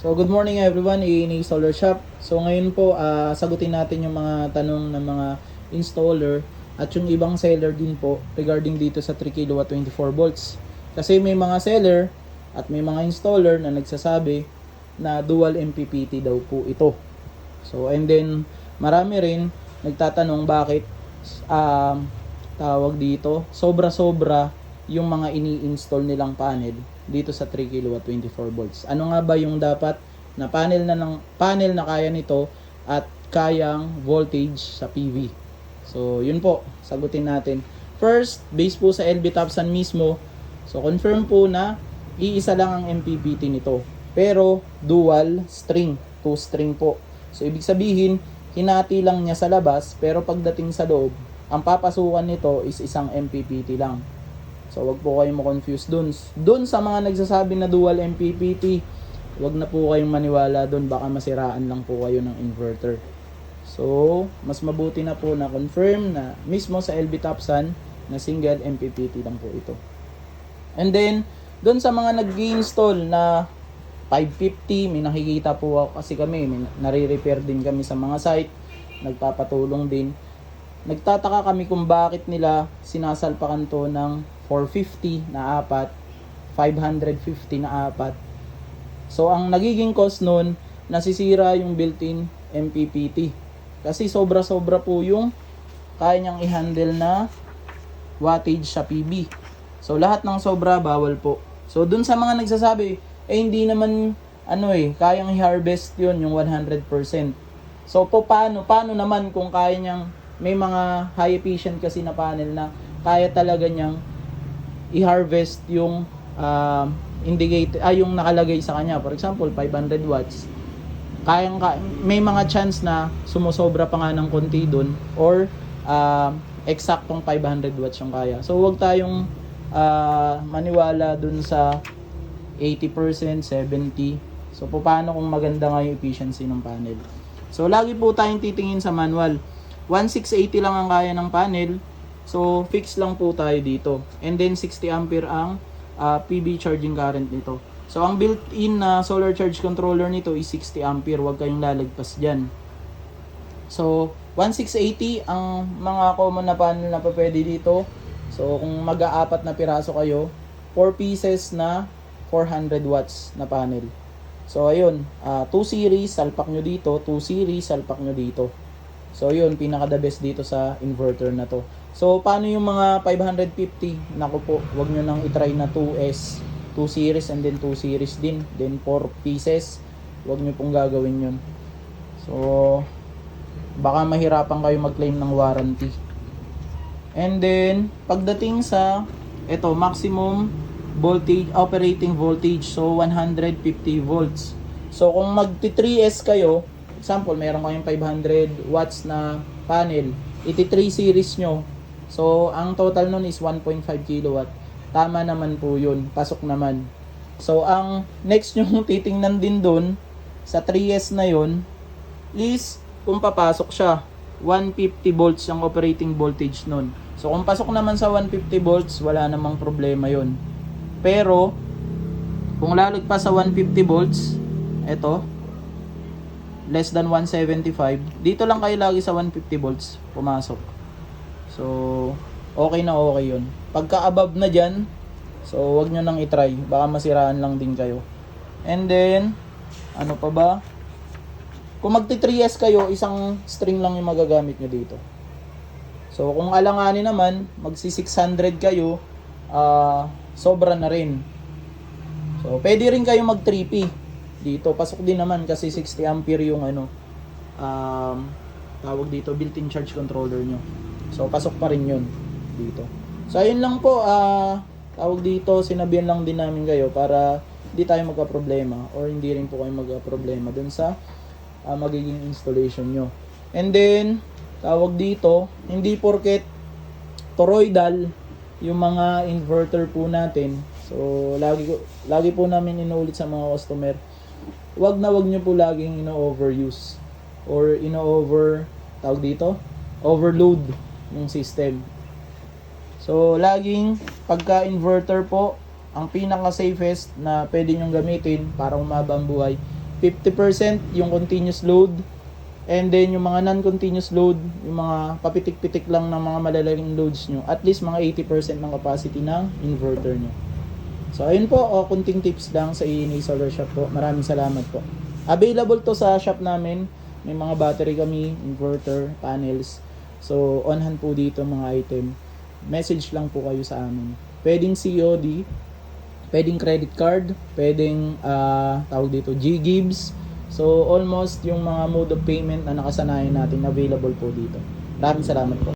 So good morning everyone, Iini Solar Shop. So ngayon po, sagutin natin yung mga tanong ng mga installer at yung ibang seller din po regarding dito sa 3 kW 24 volts. Kasi may mga seller at may mga installer na nagsasabi na dual MPPT daw po ito. So and then marami rin nagtatanong bakit tawag dito, sobra-sobra yung mga ini-install nilang panel dito sa 3 kW 24 volts. Ano nga ba yung dapat na panel na kaya nito at kayang voltage sa PV? So, yun po, sagutin natin. First, based po sa LB Topsan mismo. So, confirm po na iisa lang ang MPPT nito. Pero dual string, 2 string po. So, ibig sabihin, hinati lang niya sa labas, pero pagdating sa loob, ang papasukan nito is isang MPPT lang. So, wag po kayong ma-confuse dun. Dun sa mga nagsasabi na dual MPPT, wag na po kayong maniwala dun. Baka masiraan lang po kayo ng inverter. So, mas mabuti na po na confirm na mismo sa LB Topsan na single MPPT lang po ito. And then, dun sa mga nag-install na 550, may nakikita po kasi kami, may nare-repair din kami sa mga site, nagpapatulong din. Nagtataka kami kung bakit nila sinasalpakan to ng 450 na apat, 550 na apat. So, ang nagiging cost nun, nasisira yung built-in MPPT. Kasi sobra-sobra po yung kaya niyang i-handle na wattage sa PB. So, lahat ng sobra, bawal po. So, dun sa mga nagsasabi, hindi naman, kayang i-harvest yun, yung 100%. So, paano naman kung kaya niyang, may mga high efficient kasi na panel na kaya talaga niyang i-harvest yung yung nakalagay sa kanya. For example, 500 watts. May mga chance na sumusobra pa nga ng konti dun or eksaktong 500 watts yung kaya. So, huwag tayong maniwala dun sa 80%, 70%. So, paano kung maganda nga yung efficiency ng panel? So, lagi po tayong titingin sa manual. 1680 lang ang kaya ng panel. So, fix lang po tayo dito. And then, 60 ampere ang PV charging current nito. So, ang built-in na solar charge controller nito is 60 ampere. Huwag kayong lalagpas dyan. So, 1680 ang mga common na panel na pwede dito. So, kung mag-aapat na piraso kayo, 4 pieces na 400 watts na panel. So, ayun. 2 series, salpak nyo dito. 2 series, salpak nyo dito. So, yun. Pinaka-the best dito sa inverter na to. So, paano yung mga 550? Naku po, wag nyo nang itry na 2S. 2 series and then 2 series din. Then 4 pieces. Wag nyo pong gagawin yun. So, baka mahirapan kayo mag-claim ng warranty. And then, pagdating sa maximum voltage, operating voltage. So, 150 volts. So, kung magti-3S kayo, example, meron kayong 500 watts na panel, iti-3 series nyo. So, ang total nun is 1.5 kilowatt. Tama naman po yun. Pasok naman. So, ang next nyo titingnan din dun, sa 3S na yun, is kung papasok siya. 150 volts ang operating voltage nun. So, kung pasok naman sa 150 volts, wala namang problema yun. Pero, kung lalagpas sa 150 volts, eto, less than 175, dito lang kayo lagi sa 150 volts pumasok. So, okay na okay yun. Pagka above na dyan, so wag nyo nang itry. Baka masiraan lang din kayo. And then, ano pa ba? Kung magti-3S kayo, isang string lang yung magagamit nyo dito. So, kung alanganin naman, magsi-600 kayo, sobra na rin. So, pwede rin kayo mag-3P. Dito, pasok din naman kasi 60 ampere yung tawag dito, built-in charge controller nyo. So, pasok pa rin yun dito. So, ayun lang po, tawag dito, sinabihan lang din namin kayo para hindi tayo magka-problema or hindi rin po kayo magka-problema dun sa magiging installation nyo. And then, tawag dito, hindi porket toroidal yung mga inverter po natin. So, lagi po namin inuulit sa mga customer, wag nyo po laging ino-overuse or tawag dito, overload yung system. So, laging pagka inverter po, ang pinaka safest na pwede nyong gamitin para umaba ang buhay, 50% yung continuous load, and then yung mga non-continuous load, yung mga papitik-pitik lang ng mga malalaking loads nyo, at least mga 80% ng capacity ng inverter nyo. So ayun po, kunting tips lang sa ENA Solar Shop po. Maraming salamat po. Available to sa shop namin. May mga battery kami, inverter, panels. So on hand po dito mga item. Message lang po kayo sa amin. Pwedeng COD, pwedeng credit card, pwedeng tawag dito G-Gibbs. So almost yung mga mode of payment na nakasanayan natin available po dito. Maraming salamat po.